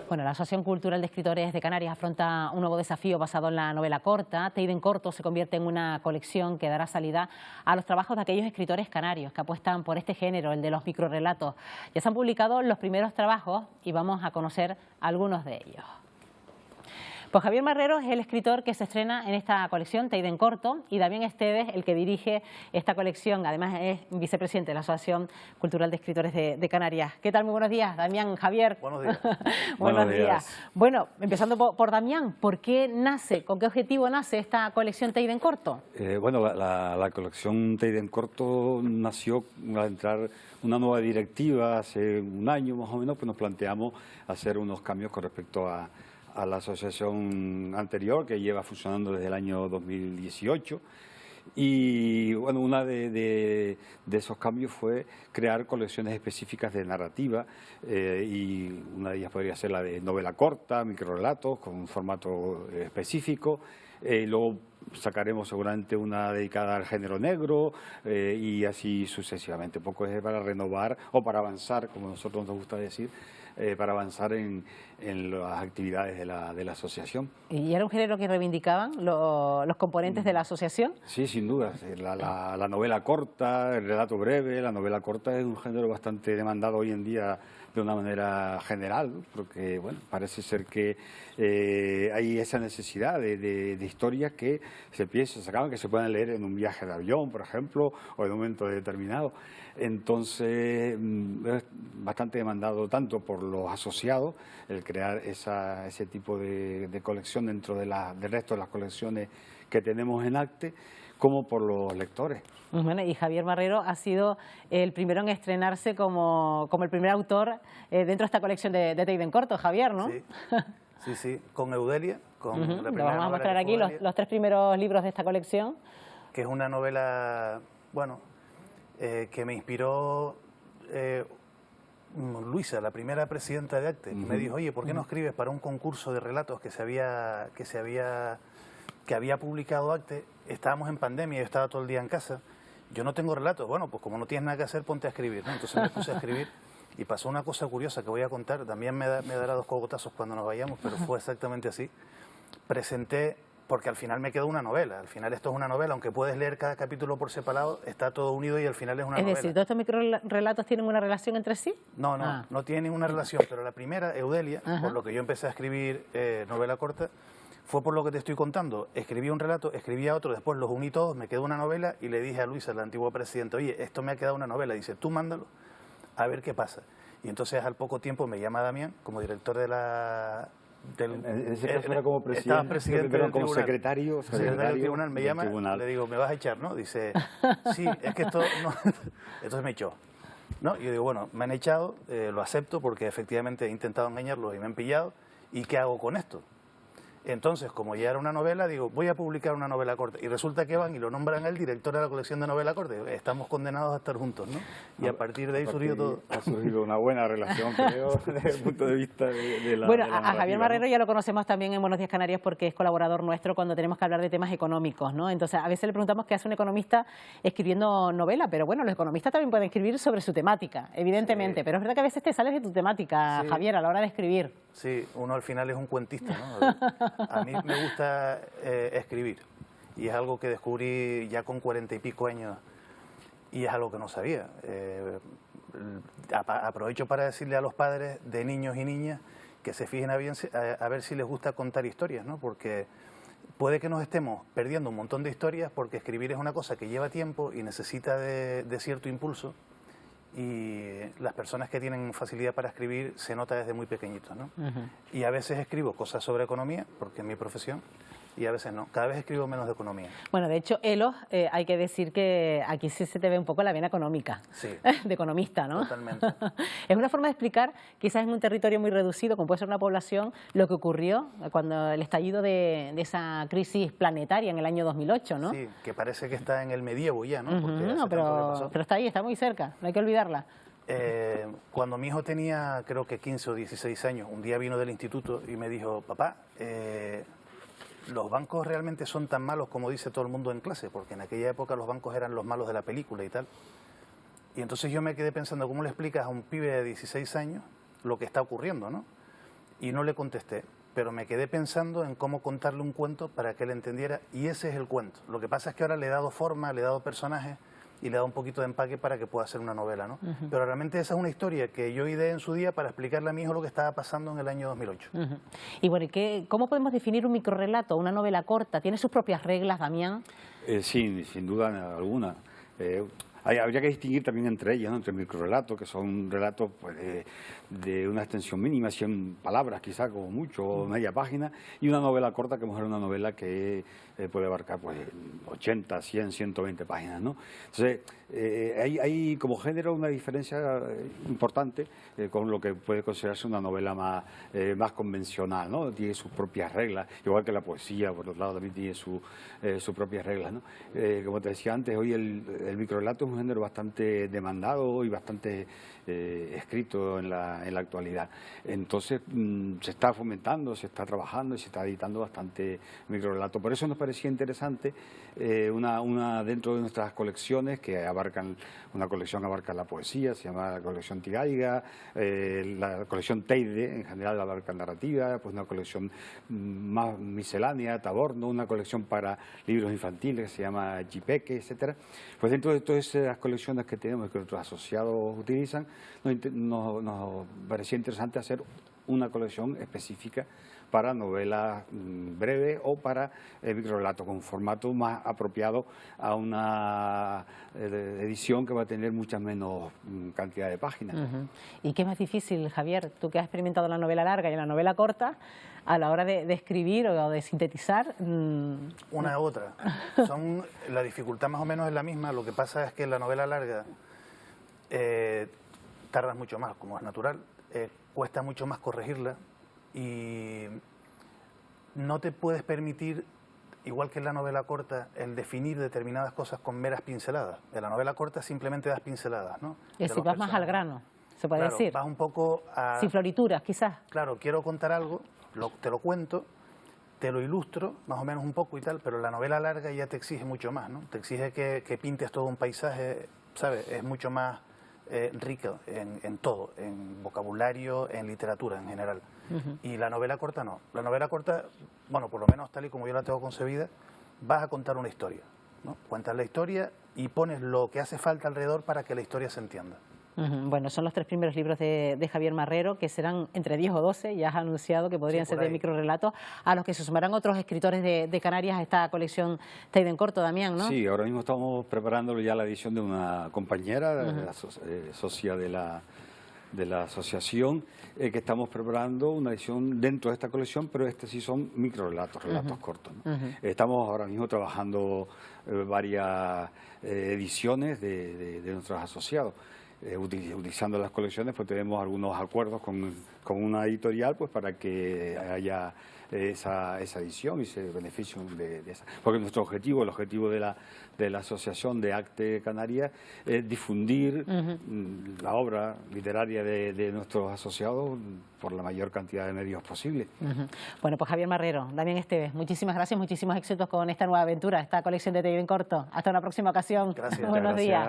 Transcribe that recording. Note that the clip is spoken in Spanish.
Bueno, la Asociación Cultural de Escritores de Canarias afronta un nuevo desafío basado en la novela corta. Teiden Corto se convierte en una colección que dará salida a los trabajos de aquellos escritores canarios que apuestan por este género, el de los microrrelatos. Ya se han publicado los primeros trabajos y vamos a conocer algunos de ellos. Pues Javier Marrero es el escritor que se estrena en esta colección, Teiden Corto, y Damián Esteves, el que dirige esta colección. Además es vicepresidente de la Asociación Cultural de Escritores de Canarias. ¿Qué tal? Muy buenos días, Damián, Javier. Buenos días. Buenos días. Bueno, empezando por Damián, ¿por qué nace, con qué objetivo nace esta colección Teiden Corto? La colección Teiden Corto nació al entrar una nueva directiva hace un año más o menos, pues nos planteamos hacer unos cambios con respecto a la asociación anterior, que lleva funcionando desde el año 2018. Y bueno, una de esos cambios fue crear colecciones específicas de narrativa, y una de ellas podría ser la de novela corta, microrrelatos, con un formato específico. Luego sacaremos seguramente una dedicada al género negro, y así sucesivamente. Un poco es para renovar o para avanzar, como a nosotros nos gusta decir, para avanzar en las actividades de la asociación. ¿Y era un género que reivindicaban los componentes de la asociación? Sí, sin duda. La novela corta, el relato breve, la novela corta es un género bastante demandado hoy en día de una manera general, porque bueno, parece ser que hay esa necesidad de historias que se acaban, que se puedan leer en un viaje de avión, por ejemplo, o en un momento determinado. Entonces, es bastante demandado tanto por los asociados, el crear ese tipo de colección dentro del resto de las colecciones que tenemos en ACTE, como por los lectores. Bueno, y Javier Marrero ha sido el primero en estrenarse como el primer autor dentro de esta colección de Teiden Corto, Javier, ¿no? Sí, con Eudelia. Con la Lo vamos a mostrar aquí, los tres primeros libros de esta colección. Que es una novela, bueno, que me inspiró Luisa, la primera presidenta de ACTE, que me dijo, oye, ¿por qué no escribes para un concurso de relatos que había publicado ACTE? Estábamos en pandemia, yo estaba todo el día en casa, yo no tengo relatos, bueno, pues como no tienes nada que hacer, ponte a escribir, ¿no? Entonces me puse a escribir y pasó una cosa curiosa que voy a contar, también me dará dos cogotazos cuando nos vayamos, pero fue exactamente así. Presenté, porque al final me quedó una novela, al final esto es una novela, aunque puedes leer cada capítulo por separado, está todo unido y al final es una novela. Es decir, ¿todos estos microrrelatos tienen una relación entre sí? No tienen ninguna relación, pero la primera, Eudelia, por lo que yo empecé a escribir novela corta, fue por lo que te estoy contando. Escribí un relato, escribía otro, después los uní todos, me quedó una novela y le dije a Luisa, la antigua presidenta, oye, esto me ha quedado una novela. Dice, tú mándalo, a ver qué pasa. Y entonces al poco tiempo me llama Damián como director de la... En ese caso era como presidente del como tribunal. secretario del tribunal, me llama, le digo, ¿me vas a echar? ¿No? Dice, sí, es que esto no... Entonces me echó, ¿no? Y yo digo, bueno, me han echado, lo acepto porque efectivamente he intentado engañarlos y me han pillado, ¿y qué hago con esto? Entonces, como ya era una novela, digo, voy a publicar una novela corta. Y resulta que van y lo nombran el director de la colección de novela corta. Estamos condenados a estar juntos, ¿no? Y a partir de ahí surgió todo. Ha surgido una buena relación, creo, desde el punto de vista de la... Bueno, de la a Javier Marrero, ¿no? ya lo conocemos también en Buenos Días Canarias porque es colaborador nuestro cuando tenemos que hablar de temas económicos, ¿no? Entonces, a veces le preguntamos qué hace un economista escribiendo novela, pero bueno, los economistas también pueden escribir sobre su temática, evidentemente. Sí. Pero es verdad que a veces te sales de tu temática, sí. Javier, a la hora de escribir. Sí, uno al final es un cuentista, ¿no? A mí me gusta escribir y es algo que descubrí ya con 40 y pico años y es algo que no sabía. Aprovecho para decirle a los padres de niños y niñas que se fijen a ver si les gusta contar historias, ¿no? Porque puede que nos estemos perdiendo un montón de historias porque escribir es una cosa que lleva tiempo y necesita de cierto impulso. Y las personas que tienen facilidad para escribir se nota desde muy pequeñitos, ¿no? Y a veces escribo cosas sobre economía, porque es mi profesión, y a veces no. Cada vez escribo menos de economía. Bueno, de hecho, Elos, hay que decir que aquí sí se te ve un poco la vena económica, sí. De economista, ¿no? Totalmente. Es una forma de explicar, quizás en un territorio muy reducido, como puede ser una población, lo que ocurrió cuando el estallido de esa crisis planetaria en el año 2008, ¿no? Sí, que parece que está en el medievo ya, ¿no? No, pero está ahí, está muy cerca, no hay que olvidarla. Cuando mi hijo tenía, creo que 15 o 16 años, un día vino del instituto y me dijo, papá, los bancos realmente son tan malos como dice todo el mundo en clase, porque en aquella época los bancos eran los malos de la película y tal. Y entonces yo me quedé pensando, ¿cómo le explicas a un pibe de 16 años lo que está ocurriendo, ¿no? y no le contesté, pero me quedé pensando en cómo contarle un cuento para que él entendiera, y ese es el cuento. Lo que pasa es que ahora le he dado forma, le he dado personajes y le he dado un poquito de empaque para que pueda ser una novela, ¿no? Pero realmente esa es una historia que yo ideé en su día para explicarle a mi hijo lo que estaba pasando en el año 2008. Y bueno, ¿cómo podemos definir un microrrelato, una novela corta? ¿Tiene sus propias reglas, Damián? Sí, sin duda alguna. Habría que distinguir también entre ellas, ¿no? Entre microrelatos, que son relatos pues, de una extensión mínima, 100 palabras quizá, como mucho, o media página, y una novela corta, que es una novela que puede abarcar pues, 80, 100, 120 páginas, ¿no? Entonces, hay como género una diferencia importante con lo que puede considerarse una novela más convencional, ¿no? Tiene sus propias reglas, igual que la poesía, por otro lado, también tiene sus propias reglas, ¿no? Como te decía antes, hoy el microrelato es un género bastante demandado y bastante escrito en la actualidad. Entonces, se está fomentando, se está trabajando y se está editando bastante microrelato. Por eso nos parecía interesante una dentro de nuestras colecciones que una colección abarca la poesía, se llama la colección Tigaiga, la colección Teide, en general abarca narrativa, pues una colección más miscelánea, Taborno, una colección para libros infantiles que se llama Jipeque, etcétera. Pues dentro de todas esas colecciones que tenemos que otros asociados utilizan, nos parecía interesante hacer una colección específica para novelas breves o para microrelatos con un formato más apropiado a una edición que va a tener mucha menos cantidad de páginas. ¿Y qué es más difícil, Javier? Tú que has experimentado la novela larga y la novela corta, a la hora de escribir o de sintetizar... Una u otra. La dificultad más o menos es la misma, lo que pasa es que la novela larga tardas mucho más, como es natural, cuesta mucho más corregirla y no te puedes permitir, igual que en la novela corta, el definir determinadas cosas con meras pinceladas. En la novela corta simplemente das pinceladas, ¿no? Y si vas más al grano, se puede decir. Vas un poco a... Sin florituras, quizás. Claro, quiero contar algo, te lo cuento, te lo ilustro, más o menos un poco y tal, pero la novela larga ya te exige mucho más, ¿no? Te exige que pintes todo un paisaje, ¿sabes? Es mucho más rico en todo, en vocabulario, en literatura en general. Y la novela corta no. La novela corta, bueno, por lo menos tal y como yo la tengo concebida, vas a contar una historia, ¿no? Cuentas la historia y pones lo que hace falta alrededor para que la historia se entienda. Bueno, son los 3 primeros libros de Javier Marrero, que serán entre 10 o 12, ya has anunciado que podrían ser de microrelatos, a los que se sumarán otros escritores de Canarias a esta colección Teide en Corto, Damián, ¿no? Sí, ahora mismo estamos preparando ya la edición de una compañera, socia de la asociación, que estamos preparando una edición dentro de esta colección, pero sí son microrelatos, relatos cortos, ¿no? Estamos ahora mismo trabajando varias ediciones de nuestros asociados. Utilizando las colecciones, pues tenemos algunos acuerdos con una editorial pues para que haya esa edición y se beneficien de esa. Porque nuestro objetivo, el objetivo de la Asociación de Acte Canarias es difundir la obra literaria de nuestros asociados por la mayor cantidad de medios posible. Bueno, pues Javier Marrero, Damián Esteves, muchísimas gracias, muchísimos éxitos con esta nueva aventura, esta colección de Teide en Corto. Hasta una próxima ocasión. Gracias. Buenos días.